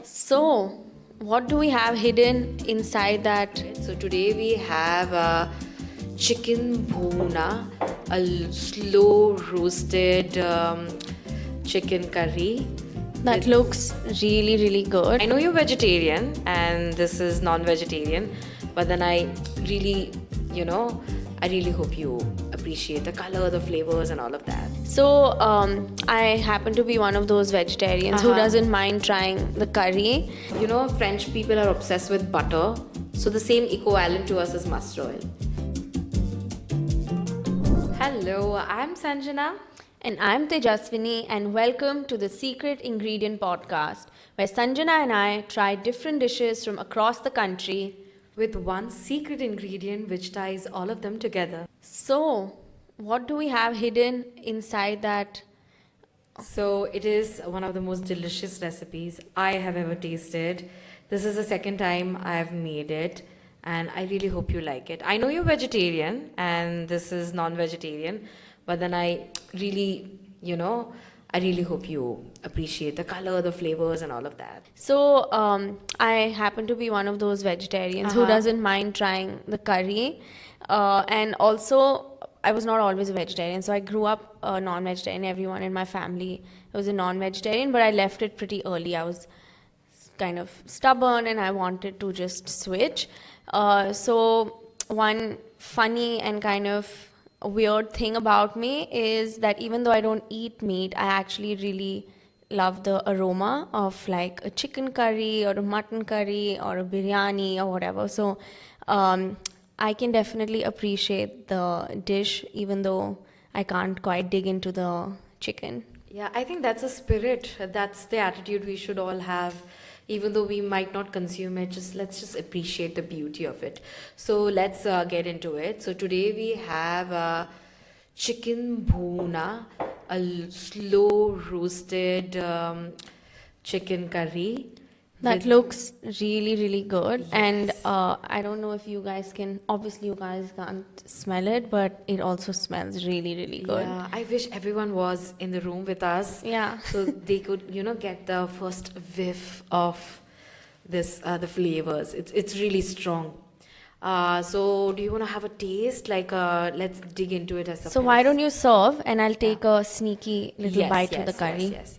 So, what do we have hidden inside that? So today we have chicken bhuna, slow roasted chicken curry. That looks really, really good. I know you're vegetarian and this is non-vegetarian, but then I really hope you appreciate the color, the flavors, and all of that. So, I happen to be one of those vegetarians who doesn't mind trying the curry. You know, French people are obsessed with butter, so the same equivalent to us is mustard oil. Hello, I'm Sanjana. And I'm Tejaswini, and welcome to the Secret Ingredient Podcast, where Sanjana and I try different dishes from across the country. With one secret ingredient which ties all of them together. So, what do we have hidden inside that? So, it is one of the most delicious recipes I have ever tasted. This is the second time I have made it, and I really hope you like it. I know you're vegetarian, and this is non vegetarian, but then I really hope you appreciate the color, the flavors, and all of that. So, I happen to be one of those vegetarians who doesn't mind trying the curry. And also, I was not always a vegetarian. So, I grew up non vegetarian. Everyone in my family was a non vegetarian, but I left it pretty early. I was kind of stubborn and I wanted to just switch. So, one funny and kind of a weird thing about me is that even though I don't eat meat, I actually really love the aroma of like a chicken curry or a mutton curry or a biryani or whatever. So I can definitely appreciate the dish even though I can't quite dig into the chicken. Yeah, I think that's a spirit. That's the attitude we should all have. Even though we might not consume it, let's just appreciate the beauty of it. So let's get into it. So today we have chicken bhuna, slow roasted chicken curry. That looks really, really good. Yes. And I don't know if you guys can, obviously, you guys can't smell it, but it also smells really, really good. Yeah, I wish everyone was in the room with us. Yeah. So they could, get the first whiff of this, the flavors. It's really strong. So do you want to have a taste? Let's dig into it as a So why don't you serve and I'll take a sneaky little Yes, bite of the yes, curry. yes.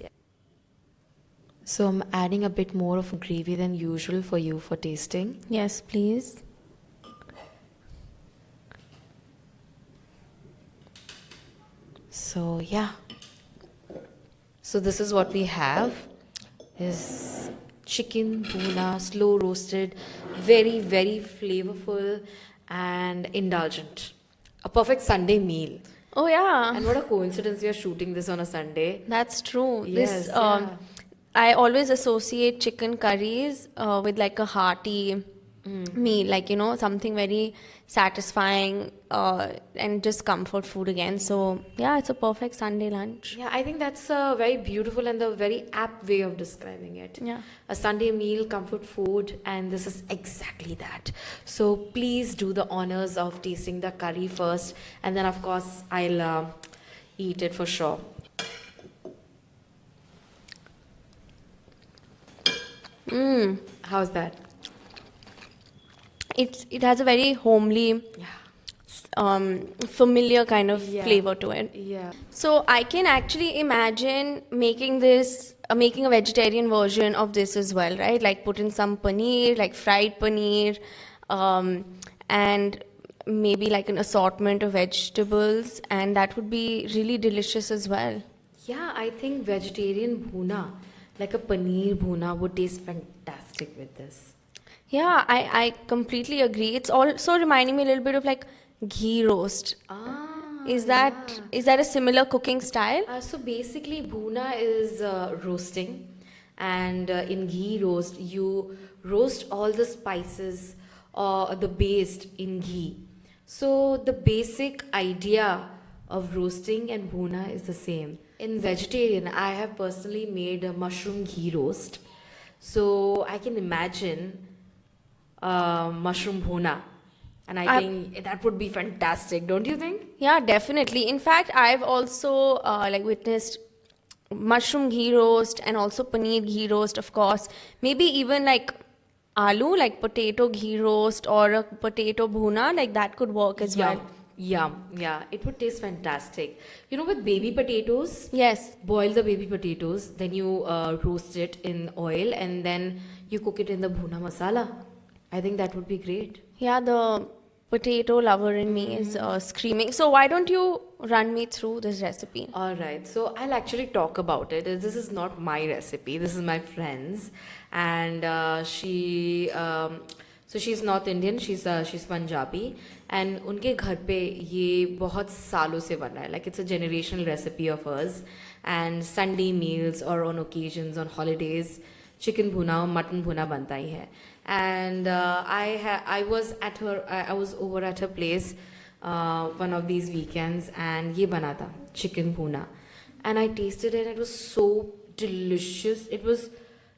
So I'm adding a bit more of gravy than usual for you for tasting. Yes, please. So yeah. So this is what we have is chicken bhuna, slow roasted, very, very flavorful and indulgent. A perfect Sunday meal. Oh yeah, And what a coincidence we are shooting this on a Sunday. that's true. Yes, This yeah. I always associate chicken curries with like a hearty meal, like something very satisfying and just comfort food again. So yeah, it's a perfect Sunday lunch. Yeah, I think that's a very beautiful and a very apt way of describing it. Yeah. A Sunday meal, comfort food, and this is exactly that. So please do the honors of tasting the curry first, and then of course I'll eat it for sure. How's that? It has a very homely, familiar kind of Yeah. flavor to it. Yeah. So I can actually imagine making making a vegetarian version of this as well, right? Like put in some paneer, like fried paneer, and maybe like an assortment of vegetables, and that would be really delicious as well. Yeah, I think vegetarian bhuna, like a paneer bhuna, would taste fantastic with this. Yeah, I completely agree. It's also reminding me a little bit of like ghee roast. Is that a similar cooking style? So basically, bhuna is roasting, and in ghee roast, you roast all the spices or the base in ghee. So the basic idea of roasting and bhuna is the same. In vegetarian, I have personally made a mushroom ghee roast, so I can imagine mushroom bhuna, and I think that would be fantastic. Don't you think? Yeah, definitely. In fact, I've also like witnessed mushroom ghee roast and also paneer ghee roast, of course. Maybe even like aloo, like potato ghee roast or a potato bhuna, like that could work as well. Yum. Yeah, it would taste fantastic. You know, with baby potatoes, Yes. boil the baby potatoes, then you roast it in oil, and then you cook it in the bhuna masala. I think that would be great. Yeah, the potato lover in me is screaming. So why don't you run me through this recipe? All right, so I'll actually talk about it. This is not my recipe. This is my friend's, and so she's North Indian. She's Punjabi, and उनके घर पे ये बहुत सालों से बन रहा है. Like it's a generational recipe of hers, and Sunday meals or on occasions on holidays, chicken bhuna or mutton bhuna बनता ही है. And I was over at her place one of these weekends, and ये बना था chicken bhuna, and I tasted it and it was so delicious. It was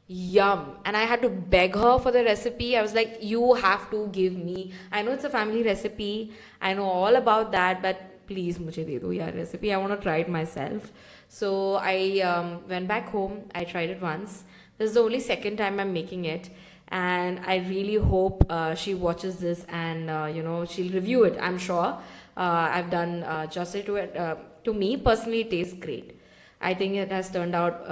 yum, and I had to beg her for the recipe. I was like, you have to give me, I know it's a family recipe, I know all about that, but please मुझे दे दो यार recipe. I want to try it myself. So I went back home. I tried it once. This is the only second time I'm making it, and I really hope she watches this and she'll review it. I'm sure I've done justice to it. To me personally, it tastes great. I think it has turned out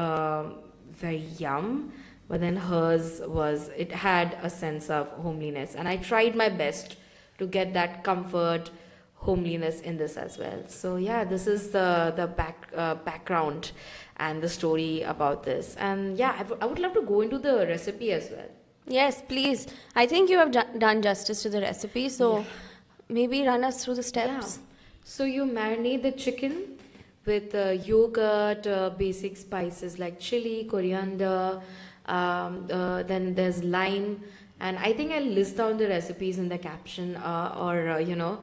very yum, but then hers it had a sense of homeliness, and I tried my best to get that comfort, homeliness in this as well. So yeah, this is the background and the story about this. And yeah, I would love to go into the recipe as well. Yes, please. I think you have done justice to the recipe, so maybe run us through the steps. Yeah. So you marinate the chicken with yogurt, basic spices like chili, coriander, then there's lime. And I think I'll list down the recipes in the caption,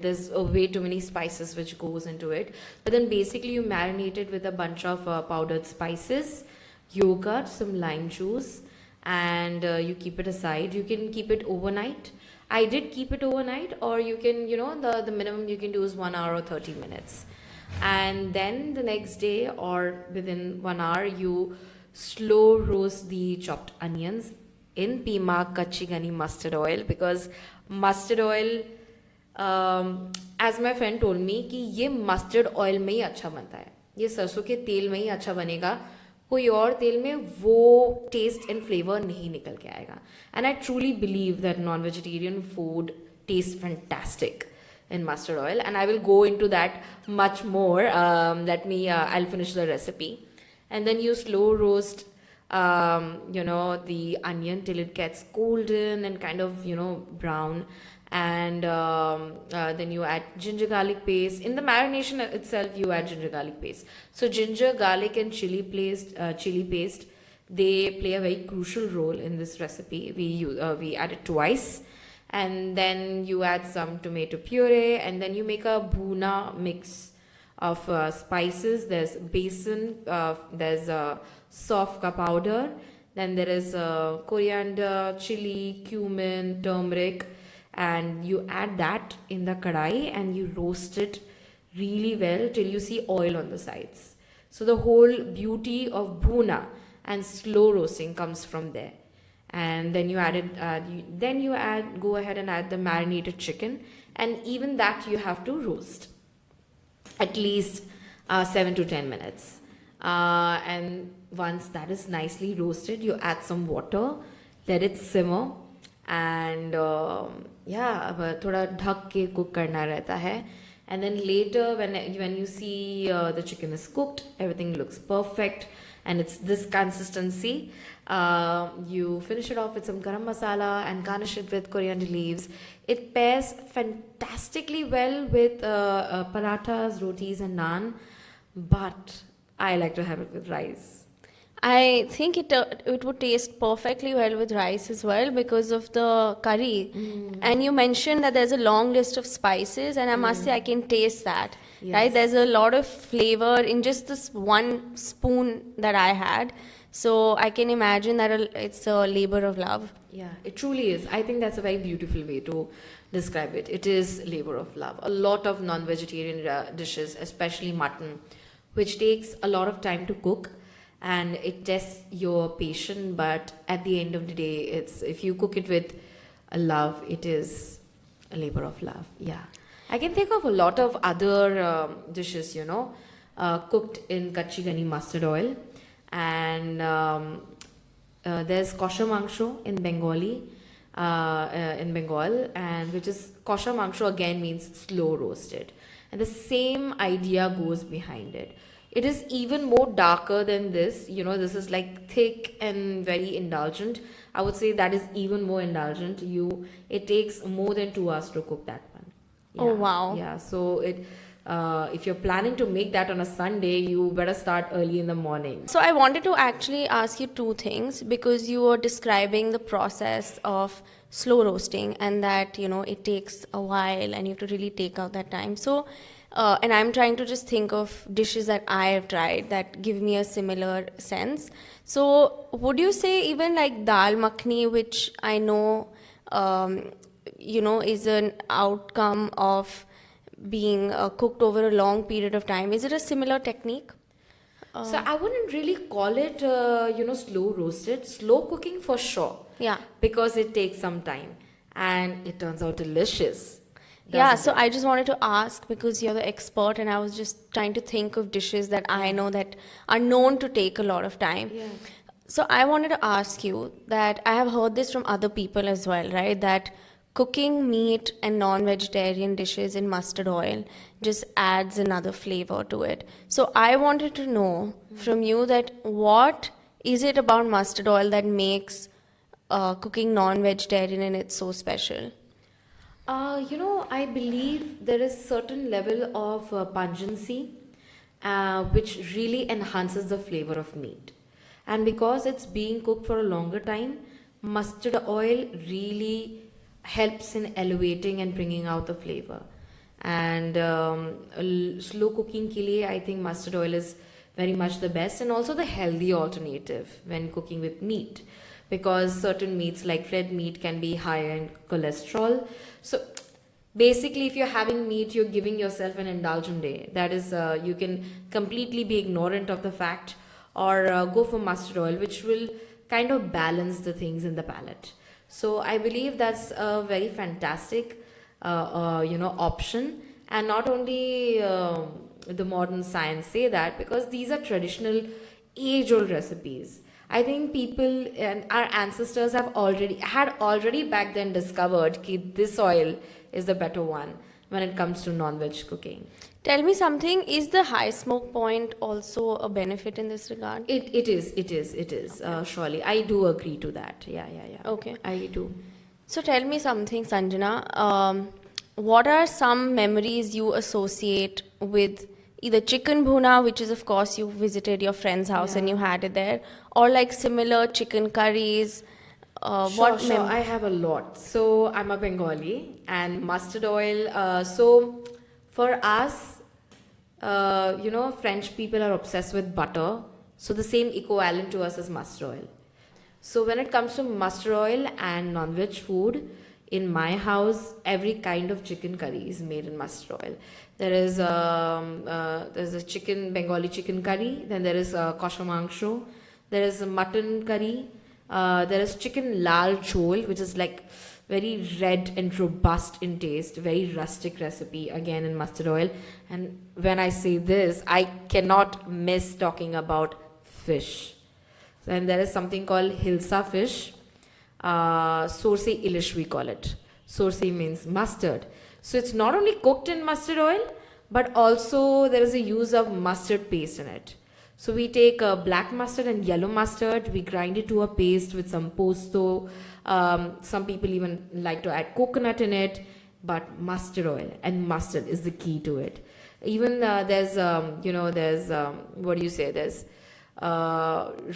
there's way too many spices which goes into it. But then basically you marinate it with a bunch of powdered spices, yogurt, some lime juice, and you keep it aside. You can keep it overnight. I did keep it overnight, or you can, the minimum you can do is 1 hour or 30 minutes. And then the next day or within 1 hour, you slow roast the chopped onions in Pima Kachi Gani mustard oil, because mustard oil, as my friend told me, कि ये mustard oil में ही अच्छा बनता है, ये सरसों के तेल में ही अच्छा बनेगा, कोई और तेल में वो taste and flavor नहीं निकल के आएगा. And I truly believe that non-vegetarian food tastes fantastic in mustard oil, and I will go into that much more. I'll finish the recipe. And then you slow roast the onion till it gets golden and kind of brown, and then you add ginger garlic paste. In the marination itself you add ginger garlic paste. So ginger, garlic and chili paste, they play a very crucial role in this recipe. We add it twice, and then you add some tomato puree, and then you make a bhuna mix of spices. There's besan, there's sofka powder, then there is coriander, chili, cumin, turmeric, and you add that in the kadai and you roast it really well till you see oil on the sides. So the whole beauty of bhuna and slow roasting comes from there. And then go ahead and add the marinated chicken, and even that you have to roast at least 7 to 10 minutes. And once that is nicely roasted, you add some water, let it simmer, and थोड़ा ढक के cook करना रहता है. And then later when you see the chicken is cooked, everything looks perfect and it's this consistency, you finish it off with some garam masala and garnish it with coriander leaves. It pairs fantastically well with parathas, rotis and naan, but I like to have it with rice. I think it would taste perfectly well with rice as well because of the curry. And you mentioned that there's a long list of spices, and I must say I can taste that. Yes. Right? There's a lot of flavor in just this one spoon that I had. So I can imagine that it's a labor of love. Yeah, it truly is. I think that's a very beautiful way to describe it. It is labor of love. A lot of non-vegetarian dishes, especially mutton, which takes a lot of time to cook. and it tests your patience. But at the end of the day, it's if you cook it with a love, it is a labor of love. Yeah, I can think of a lot of other dishes, cooked in kachi gani mustard oil, and there's kosha mangsho in Bengali, in Bengal, and which is kosha mangsho again means slow roasted, and the same idea goes behind it. It is even more darker than this. This is like thick and very indulgent. I would say that is even more indulgent. It takes more than 2 hours to cook that one. Oh, Yeah, wow. yeah. So if you're planning to make that on a Sunday, you better start early in the morning. So I wanted to actually ask you two things, because you were describing the process of slow roasting and that, it takes a while and you have to really take out that time. So, and I'm trying to just think of dishes that I have tried that give me a similar sense. So would you say even like dal makhni, which I know, is an outcome of being cooked over a long period of time, is it a similar technique? So I wouldn't really call it, slow roasted. Slow cooking for sure. Yeah. Because it takes some time and it turns out delicious. Yeah, doesn't so it? I just wanted to ask, because you're the expert, and I was just trying to think of dishes that I know that are known to take a lot of time. Yeah. So I wanted to ask you that I have heard this from other people as well, right? That cooking meat and non-vegetarian dishes in mustard oil just adds another flavor to it. So I wanted to know from you that what is it about mustard oil that makes cooking non-vegetarian and it's so special? I believe there is certain level of pungency which really enhances the flavor of meat. And because it's being cooked for a longer time, mustard oil really helps in elevating and bringing out the flavor. And slow cooking ke liye, I think mustard oil is very much the best and also the healthy alternative when cooking with meat, because certain meats like red meat can be higher in cholesterol. So basically, if you're having meat, you're giving yourself an indulgent day. That is, you can completely be ignorant of the fact, or go for mustard oil, which will kind of balance the things in the palate. So I believe that's a very fantastic, option. And not only the modern science say that, because these are traditional, age-old recipes. I think people and our ancestors had already back then discovered that this oil is the better one when it comes to non-veg cooking. Tell me something, is the high smoke point also a benefit in this regard? It is. Surely, I do agree to that. Yeah. Okay. I do. So tell me something, Sanjana. What are some memories you associate with either chicken bhuna, which is of course you visited your friend's house and you had it there, or like similar chicken curries? Sure. I have a lot. So I'm a Bengali, and mustard oil. So for us, French people are obsessed with butter. So the same equivalent to us is mustard oil. So when it comes to mustard oil and non-veg food, in my house, every kind of chicken curry is made in mustard oil. There's a Bengali chicken curry. Then there is kosha mangsho. There is a mutton curry. There is chicken lal chol, which is like very red and robust in taste, very rustic recipe, again in mustard oil. And when I say this, I cannot miss talking about fish. And there is something called hilsa fish. Sorse ilish we call it. Sorse means mustard. So it's not only cooked in mustard oil, but also there is a use of mustard paste in it. So we take black mustard and yellow mustard, we grind it to a paste with some posto. Some people even like to add coconut in it, but mustard oil and mustard is the key to it. Even there's what do you say? There's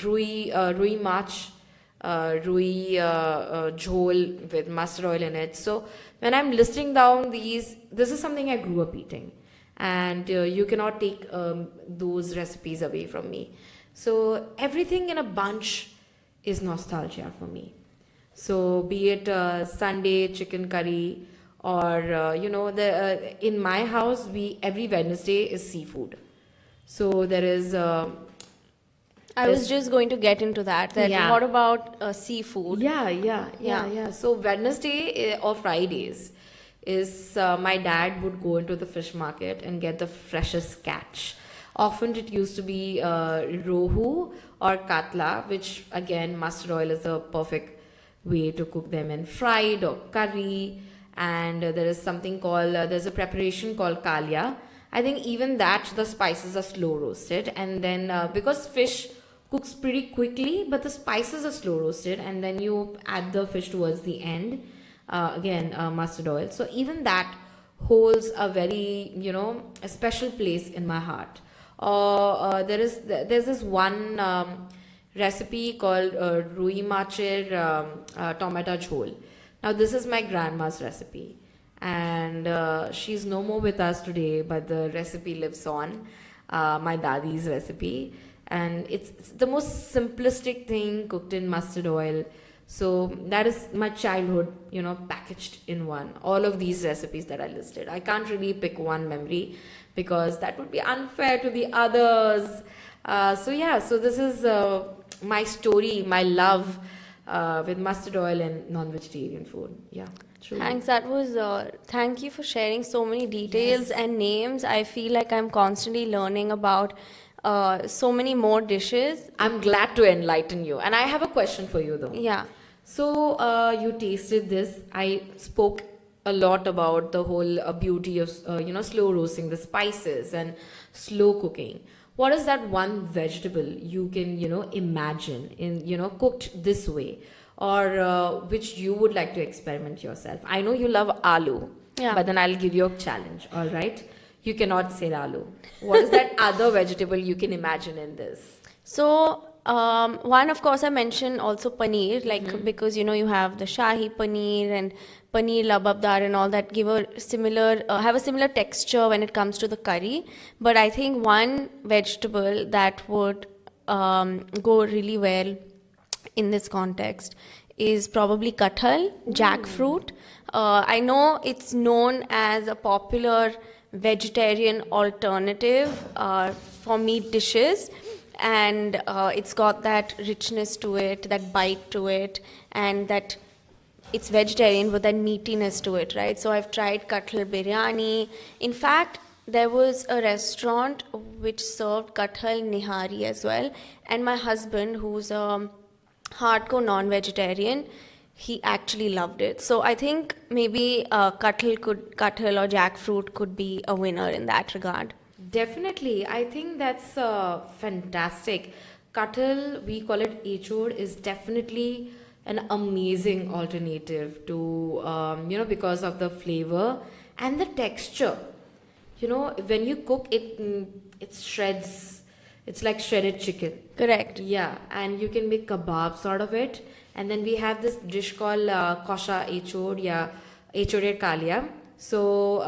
rui mach, jhol with mustard oil in it. So when I'm listing down this is something I grew up eating. And you cannot take those recipes away from me. So everything in a bunch is nostalgia for me. So be it Sunday chicken curry, or in my house every Wednesday is seafood. So there is I was just going to get into that. Yeah. What about seafood? Yeah. So Wednesday or Fridays is my dad would go into the fish market and get the freshest catch. Often it used to be rohu or katla, which again mustard oil is the perfect way to cook them in fried or curry. And there is something called there's a preparation called kalia. I think even that the spices are slow roasted, and then because fish cooks pretty quickly, but the spices are slow roasted, and then you add the fish towards the end. Again, mustard oil. So even that holds a very a special place in my heart. There's this one recipe called Rui Machir tomato jhol. Now this is my grandma's recipe, and she's no more with us today, but the recipe lives on. My dadi's recipe, and it's the most simplistic thing cooked in mustard oil. So that is my childhood, packaged in one. All of these recipes that I listed. I can't really pick one memory because that would be unfair to the others. So this is my story, my love with mustard oil and non-vegetarian food. Yeah, true. Thanks. That was. Thank you for sharing so many details Yes. and names. I feel like I'm constantly learning about so many more dishes. I'm glad to enlighten you. And I have a question for you though. Yeah. So you tasted this. I spoke a lot about the whole beauty of slow roasting the spices and slow cooking. What is that one vegetable you can imagine in cooked this way, or which you would like to experiment yourself? I know you love aloo, Yeah. but then I'll give you a challenge. All right, you cannot say aloo. What is that other vegetable you can imagine in this? So, one, of course, I mentioned also paneer, like because you have the Shahi paneer and paneer lababdar and all that give a similar, have a similar texture when it comes to the curry. But I think one vegetable that would go really well in this context is probably kathal, jackfruit. I know it's known as a popular vegetarian alternative for meat dishes, and it's got that richness to it, that bite to it, and that it's vegetarian with that meatiness to it, right? So I've tried kathal biryani. In fact, there was a restaurant which served kathal nihari as well, and my husband, who's a hardcore non-vegetarian, he actually loved it. So I think maybe kathal or jackfruit could be a winner in that regard. Definitely, I think that's fantastic. Kathal, we call it echod, is definitely an amazing alternative to because of the flavor and the texture. When you cook it, it shreds. It's like shredded chicken. Correct. Yeah, and you can make kebabs out of it. And then we have this dish called kosha echod, yeah, echode kalia. So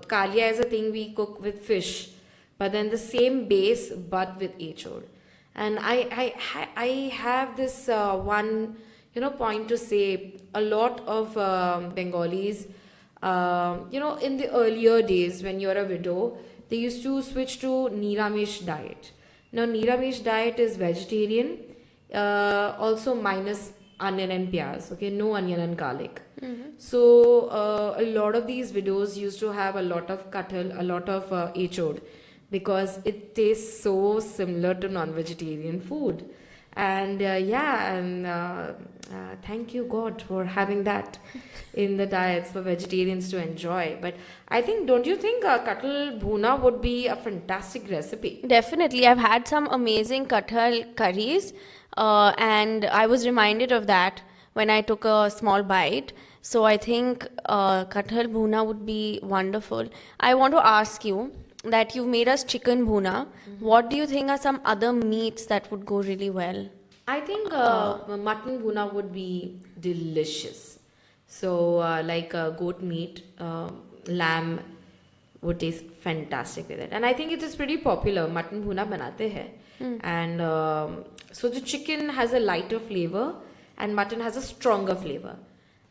kalia is a thing we cook with fish, but then the same base but with echod. And I have this one point to say. A lot of Bengalis, in the earlier days when you're a widow, they used to switch to Niramish diet. Now Niramish diet is vegetarian, also minus onion and pyaz. Okay, no onion and garlic. So a lot of these widows used to have a lot of kathal, a lot of echod, because it tastes so similar to non-vegetarian food. And thank you God for having that in the diets for vegetarians to enjoy. But I think, don't you think kathal bhuna would be a fantastic recipe? Definitely. I've had some amazing kathal curries, and I was reminded of that when I took a small bite. So I think kathal bhuna would be wonderful. I want to ask you that you've made us chicken bhuna. What do you think are some other meats that would go really well? I think mutton bhuna would be delicious. So, like goat meat, lamb would taste fantastic with it. And I think it is pretty popular. Mutton bhuna banate hai. And so the chicken has a lighter flavor and mutton has a stronger flavor.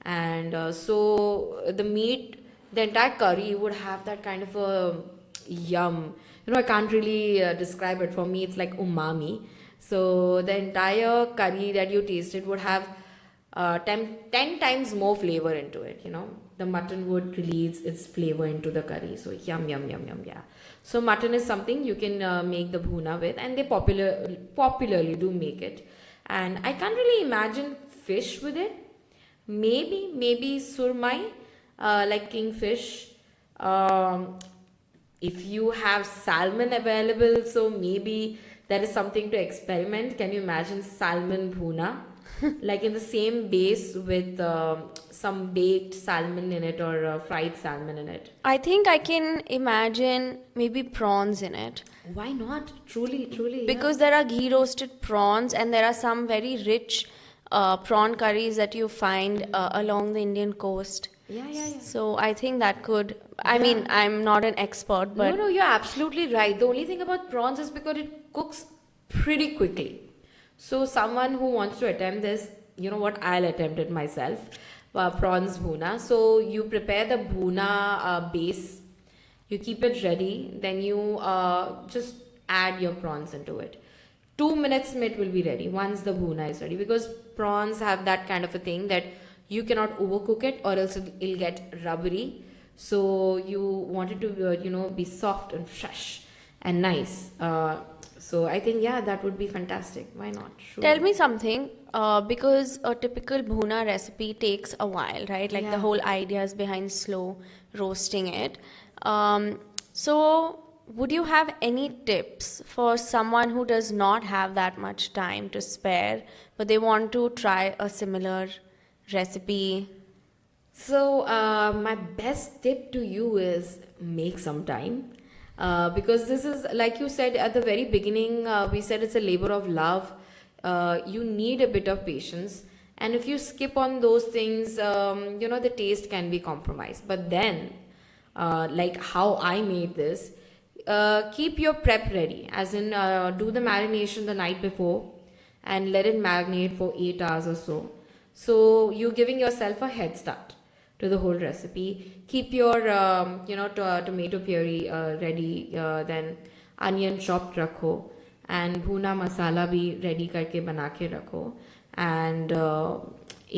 And so the meat, the entire curry would have that kind of a yum. I can't really describe it. For me, it's like umami. So the entire curry that you tasted would have 10 times more flavor into it, you know. The mutton would release its flavor into the curry. So yum, yum, yum, yum, yeah. So mutton is something you can make the bhuna with, and they popularly do make it. And I can't really imagine fish with it. Maybe surmai, like kingfish. Um, if you have salmon available, so maybe that is something to experiment. Can you imagine salmon bhuna? Like in the same base with some baked salmon in it or fried salmon in it. I think I can imagine maybe prawns in it. Why not? Truly, yeah. Because there are ghee roasted prawns and there are some very rich prawn curries that you find along the Indian coast. Yeah. So I think that could, I Yeah. mean, I'm not an expert, but No, you're absolutely right. The only thing about prawns is because it cooks pretty quickly. So someone who wants to attempt this, you know what, I'll attempt it myself. Prawns bhuna. So you prepare the bhuna base, you keep it ready, then you just add your prawns into it. 2 minutes it will be ready once the bhuna is ready, because prawns have that kind of a thing that you cannot overcook it or else it'll get rubbery. So you want it to be soft and fresh and nice. So I think, yeah, that would be fantastic. Why not? Sure. tell me something, because a typical bhuna recipe takes a while, right? Like the Yeah. whole idea is behind slow roasting it. So would you have any tips for someone who does not have that much time to spare, but they want to try a similar recipe? So, my best tip to you is make some time. Because this is, like you said at the very beginning, we said it's a labor of love. You need a bit of patience. And if you skip on those things, the taste can be compromised. But then, like how I made this, keep your prep ready. As in, do the marination the night before and let it marinate for 8 hours or so. So, you're giving yourself a head start to the whole recipe. Keep your tomato puree ready, then onion chopped rakho, and bhuna masala bhi ready करके बना के रखो. And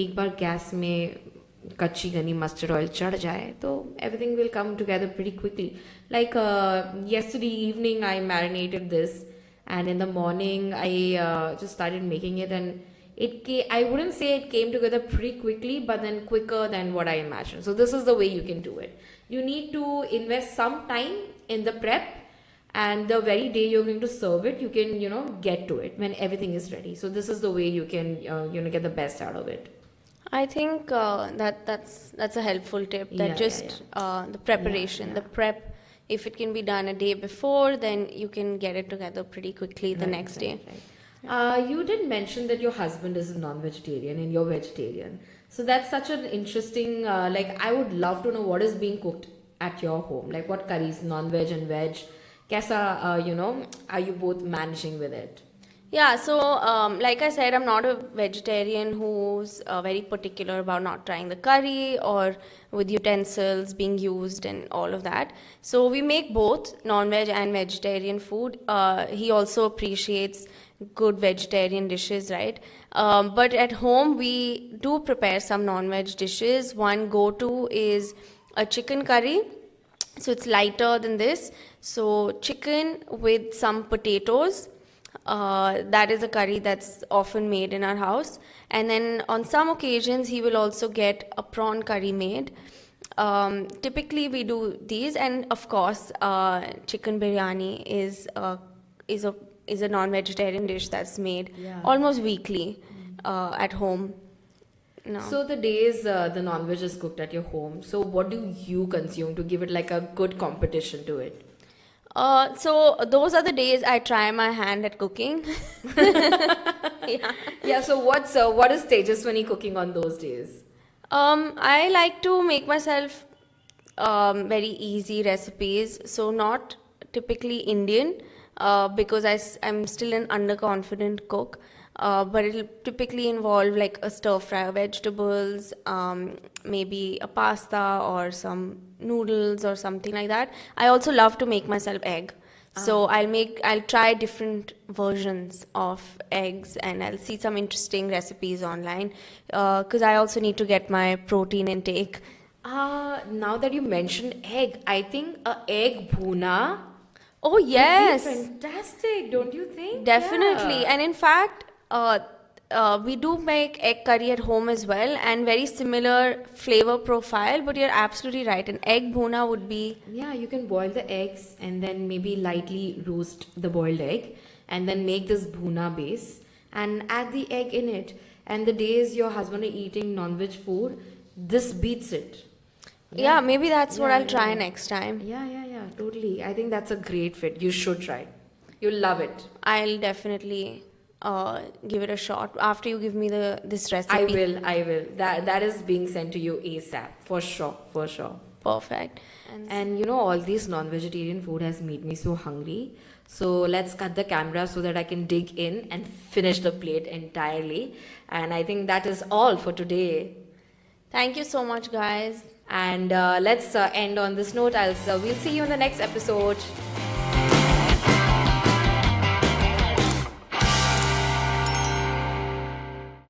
एक बार gas में कच्ची घनी mustard oil चढ़ जाए तो everything will come together pretty quickly. Like yesterday evening I marinated this, and in the morning I just started making it, and I wouldn't say it came together pretty quickly, but then quicker than what I imagined. So this is the way you can do it. You need to invest some time in the prep, and the very day you're going to serve it, you can get to it when everything is ready. So this is the way you can get the best out of it. I think that's a helpful tip. That Yeah, just the preparation, Yeah. the prep. If it can be done a day before, then you can get it together pretty quickly the next day. Right. You did mention that your husband is a non-vegetarian and you're vegetarian. So that's such an interesting, I would love to know what is being cooked at your home. Like what curries, non-veg and veg. Kaisa, are you both managing with it? Yeah, so like I said, I'm not a vegetarian who's very particular about not trying the curry or with utensils being used and all of that. So we make both non-veg and vegetarian food. He also appreciates good vegetarian dishes, right? But at home, we do prepare some non-veg dishes. One go-to is a chicken curry. So it's lighter than this. So chicken with some potatoes. That is a curry that's often made in our house. And then on some occasions, he will also get a prawn curry made. Typically, we do these, and of course, chicken biryani is a non-vegetarian dish that's made Yeah. almost weekly at home. No. So the days the non-veg is cooked at your home, so what do you consume to give it like a good competition to it? So those are the days I try my hand at cooking. Yeah. Yeah, so what is Tejaswani cooking on those days? I like to make myself very easy recipes, so not typically Indian, because I'm still an underconfident cook. But it'll typically involve like a stir fry of vegetables, maybe a pasta or some noodles or something like that. I also love to make myself egg. So I'll try different versions of eggs, and I'll see some interesting recipes online, because I also need to get my protein intake. Now that you mentioned egg, I think a egg bhuna Oh would be yes, fantastic, don't you think? definitely. Yeah. And in fact, we do make egg curry at home as well, and very similar flavor profile. But you're absolutely right. An egg bhuna would be, Yeah, you can boil the eggs and then maybe lightly roast the boiled egg and then make this bhuna base and add the egg in it. And the days your husband are eating non-veg food, this beats it. yeah, maybe that's what Yeah, I'll try yeah. next time. Yeah, totally. I think that's a great fit. You should try. You'll love it. I'll definitely give it a shot after you give me this recipe. I will. That is being sent to you ASAP, for sure, for sure. Perfect. And you know, all these non-vegetarian food has made me so hungry. So let's cut the camera so that I can dig in and finish the plate entirely. And I think that is all for today. Thank you so much, guys. And let's end on this note. We'll see you in the next episode.